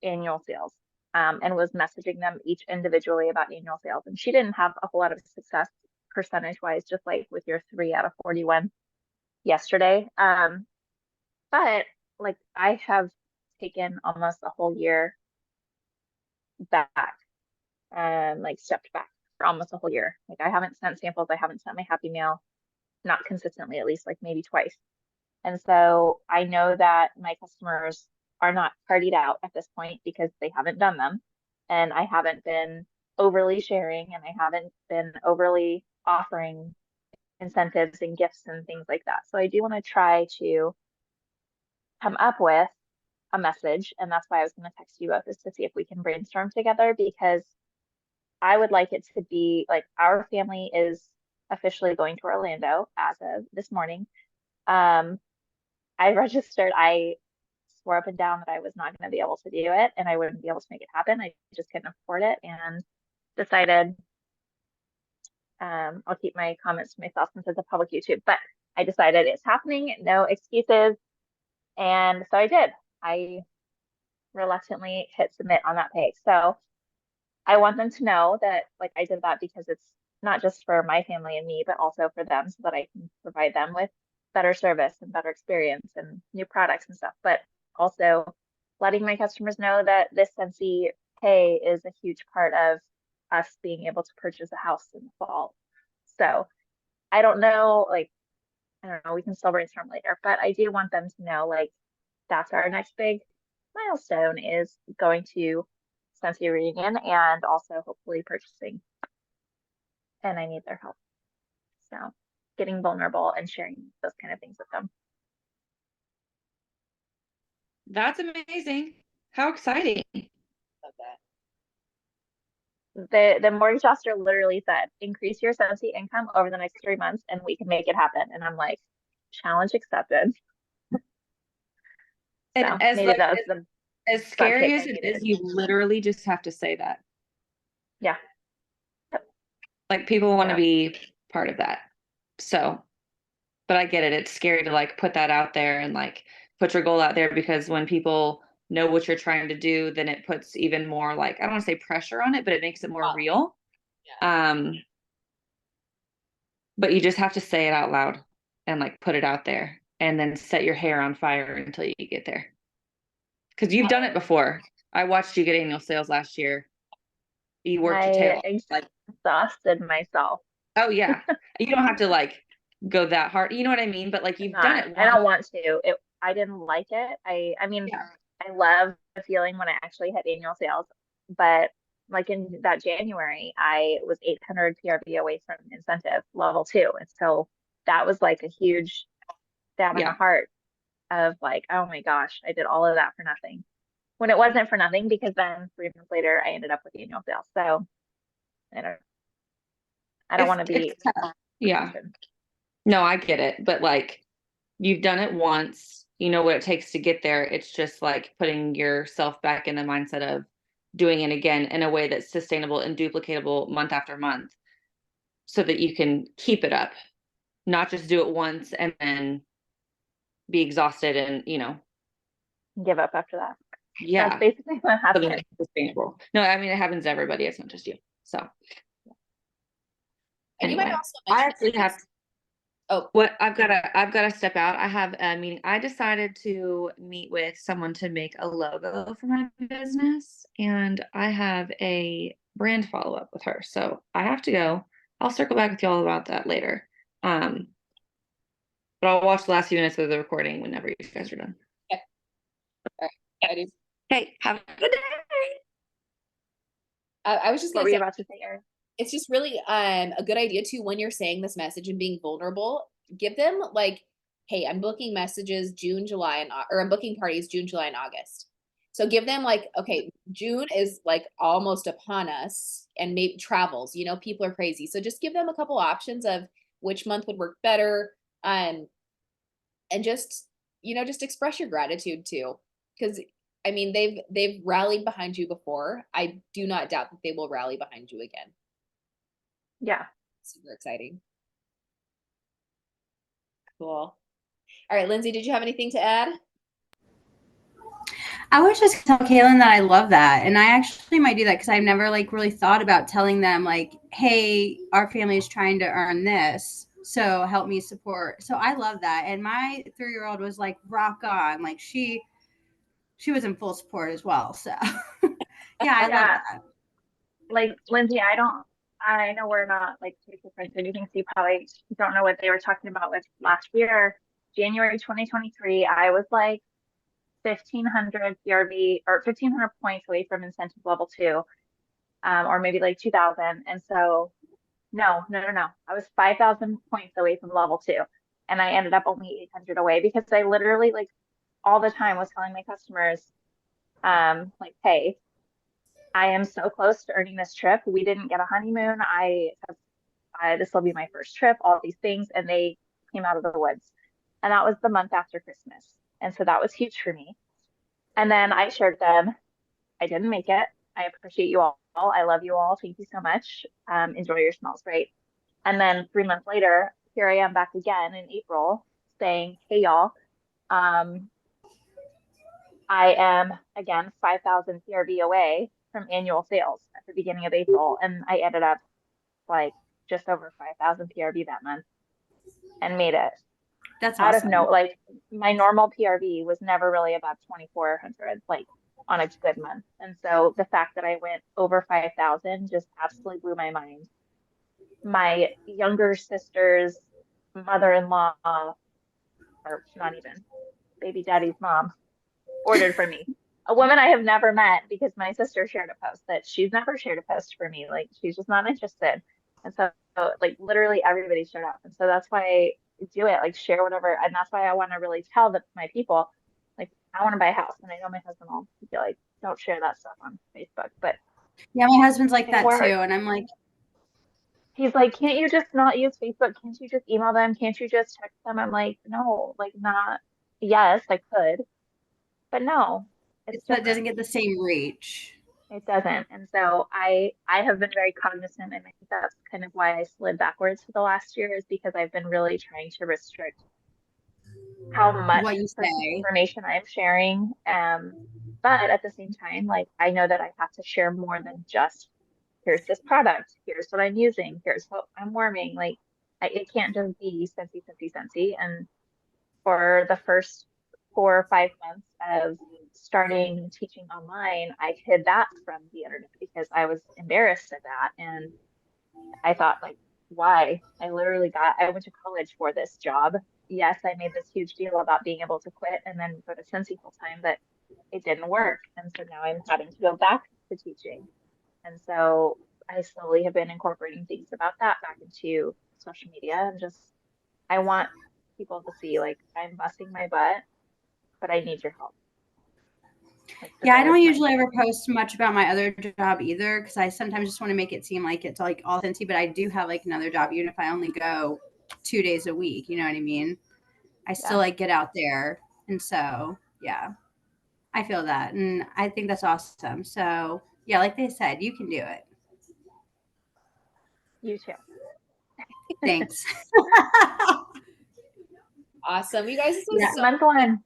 annual sales, and was messaging them each individually about annual sales. And she didn't have a whole lot of success percentage wise, just like with your 3 out of 41 yesterday. But like I have taken almost a whole year back, and like stepped back for almost a whole year. Like I haven't sent samples, I haven't sent my happy mail. not consistently, at least like maybe twice. And so I know that my customers are not partied out at this point because they haven't done them. And I haven't been overly sharing and I haven't been overly offering incentives and gifts and things like that. So I do want to try to come up with a message. And that's why I was going to text you both, is to see if we can brainstorm together, because I would like it to be like our family is officially going to Orlando as of this morning. I swore up and down that I was not going to be able to do it and I wouldn't be able to make it happen. I just couldn't afford it, and decided, I'll keep my comments to myself since it's a public YouTube, but I decided it's happening, no excuses. And so I did. I reluctantly hit submit on that page. So I want them to know that like I did that because it's not just for my family and me, but also for them, so that I can provide them with better service and better experience and new products and stuff. But also letting my customers know that this Scentsy pay is a huge part of us being able to purchase a house in the fall. So I don't know, like, I don't know, we can still brainstorm later, but I do want them to know like that's our next big milestone, is going to Scentsy reunion and also hopefully purchasing. And I need their help. So getting vulnerable and sharing those kind of things with them. That's amazing. How exciting. Love that. The mortgage officer literally said, increase your Scentsy income over the next 3 months and we can make it happen. And I'm like, challenge accepted. And So as maybe like that was the as butt scary kick as I it needed. is, you literally just have to say that. Yeah. Like people want to Yeah. be part of that. So, but I get it. It's scary to like put that out there and like put your goal out there, because when people know what you're trying to do, then it puts even more, like, I don't want to say pressure on it, but it makes it more real. But you just have to say it out loud and like put it out there and then set your hair on fire until you get there. Because you've done it before. I watched you get annual sales last year. You worked your tail I off. Like, exhausted myself. oh yeah. You don't have to like go that hard. You know what I mean? But like you've done it I once. don't want to. I didn't like it. I mean, Yeah. I love the feeling when I actually hit annual sales, but like in that January, I was 800 PRV away from incentive level 2. And so that was like a huge stab in the Yeah. heart of like, oh my gosh, I did all of that for nothing. When it wasn't for nothing, because then 3 months later, I ended up with annual sales. So I don't want to be. It's tough. Yeah. No, I get it. But like you've done it once, you know what it takes to get there. It's just like putting yourself back in the mindset of doing it again in a way that's sustainable and duplicatable month after month, so that you can keep it up, not just do it once and then be exhausted and, Give up after that. That's yeah, basically what something happened. that's sustainable. No, I mean, it happens to everybody. It's not just you. So And you might anyway, also I mention actually have, oh, what I've got to step out. I have a meeting. I decided to meet with someone to make a logo for my business, and I have a brand follow up with her. So I have to go. I'll circle back with y'all about that later. But I'll watch the last few minutes of the recording whenever you guys are done. all right. I do. Hey, have a good day. I was just What gonna were you say, about to say, Erin? it's just really a good idea too, when you're saying this message and being vulnerable, give them like, hey, I'm booking messages June, July, or I'm booking parties June, July, and August. So give them like, okay, June is like almost upon us, and maybe travels, people are crazy. So just give them a couple options of which month would work better. And just, just express your gratitude too. Because I mean, they've rallied behind you before. I do not doubt that they will rally behind you again. Yeah. Super exciting. Cool. All right, Lindsay, did you have anything to add? I was just gonna tell Kaylin that I love that, and I actually might do that because I've never like really thought about telling them like, "Hey, our family is trying to earn this, so help me support." So I love that, and my 3-year-old was like rock on, like she was in full support as well. So yeah, I love that. Like Lindsay, I I know we're not like too different or anything, so you probably don't know what they were talking about with last year, January 2023. I was like 1,500 PRV or 1,500 points away from incentive level 2, or maybe like 2,000. And so, no, no, no, no. I was 5,000 points away from level 2, and I ended up only 800 away because I literally like all the time was telling my customers, like, hey, I am so close to earning this trip. We didn't get a honeymoon. This will be my first trip, all these things. And they came out of the woods. And that was the month after Christmas. And so that was huge for me. And then I shared them. I didn't make it. I appreciate you all. I love you all. Thank you so much. Enjoy your smells great. And then 3 months later, here I am back again in April saying, hey, y'all, I am again 5,000 PRV away from annual sales at the beginning of April. And I ended up like just over 5,000 PRV that month and made it That's out of awesome. like my normal PRV was never really above 2,400, like on a good month. And so the fact that I went over 5,000 just absolutely blew my mind. My younger sister's mother-in-law, or not even baby daddy's mom, ordered from me. A woman I have never met because my sister shared a post that she's never shared a post for me. Like she's just not interested. And so like literally everybody showed up. And so that's why I do it, like share whatever. And that's why I want to really tell my people, like, I want to buy a house. And I know my husband will be like, don't share that stuff on Facebook. But Yeah, my husband's like it that too. works. And I'm like, He's like, can't you just not use Facebook? Can't you just email them? Can't you just text them? I'm like, no, like not, yes, I could, but no, it's it doesn't different. get the same reach. It doesn't. And so I have been very cognizant, and I think that's kind of why I slid backwards for the last year, is because I've been really trying to restrict how What much you personal say. information I'm sharing. But at the same time, like I know that I have to share more than just here's this product, here's what I'm using, here's what I'm warming. Like it can't just be Scentsy, Scentsy, Scentsy. And for the first 4 or 5 months of starting teaching online, I hid that from the internet because I was embarrassed of that. And I thought, like, why? I went to college for this job. Yes, I made this huge deal about being able to quit and then go to Scentsy full time, but it didn't work. And so now I'm having to go back to teaching. And so I slowly have been incorporating things about that back into social media, and just I want people to see like I'm busting my butt, but I need your help. Like Yeah, I that is don't my usually ever post much about my other job either because I sometimes just want to make it seem like it's like all authentic, but I do have like another job, even if I only go 2 days a week. You know what I mean? I still yeah. like get out there. And so, yeah, I feel that. And I think that's awesome. So, yeah, like they said, you can do it. You too. Thanks. Awesome. You guys, this was Yeah. Yeah, month one.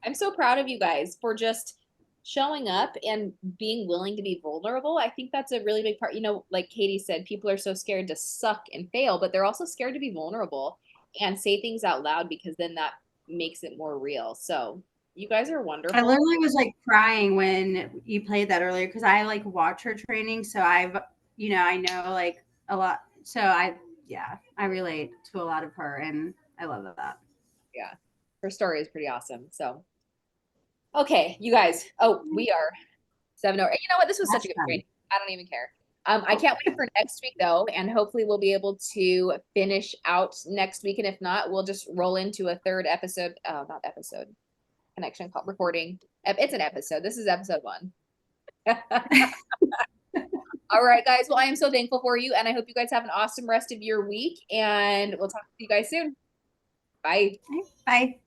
I'm so proud of you guys for just showing up and being willing to be vulnerable. I think that's a really big part. You know, like Katie said, people are so scared to suck and fail, but they're also scared to be vulnerable and say things out loud because then that makes it more real. So you guys are I wonderful. literally was like crying when you played that earlier because I like watch her training. So I know like a lot. So I relate to a lot of her and I love that. Yeah. Her story is pretty awesome. So, okay, you guys. Oh, we are 7 hours. You know what? This was such a That's good fun. training. I don't even care. I can't wait for next week though, and hopefully we'll be able to finish out next week. And if not, we'll just roll into a third episode. Oh, not episode. Connection call recording. It's an episode. This is episode 1. All right, guys. Well, I am so thankful for you, and I hope you guys have an awesome rest of your week. And we'll talk to you guys soon. Bye. Bye.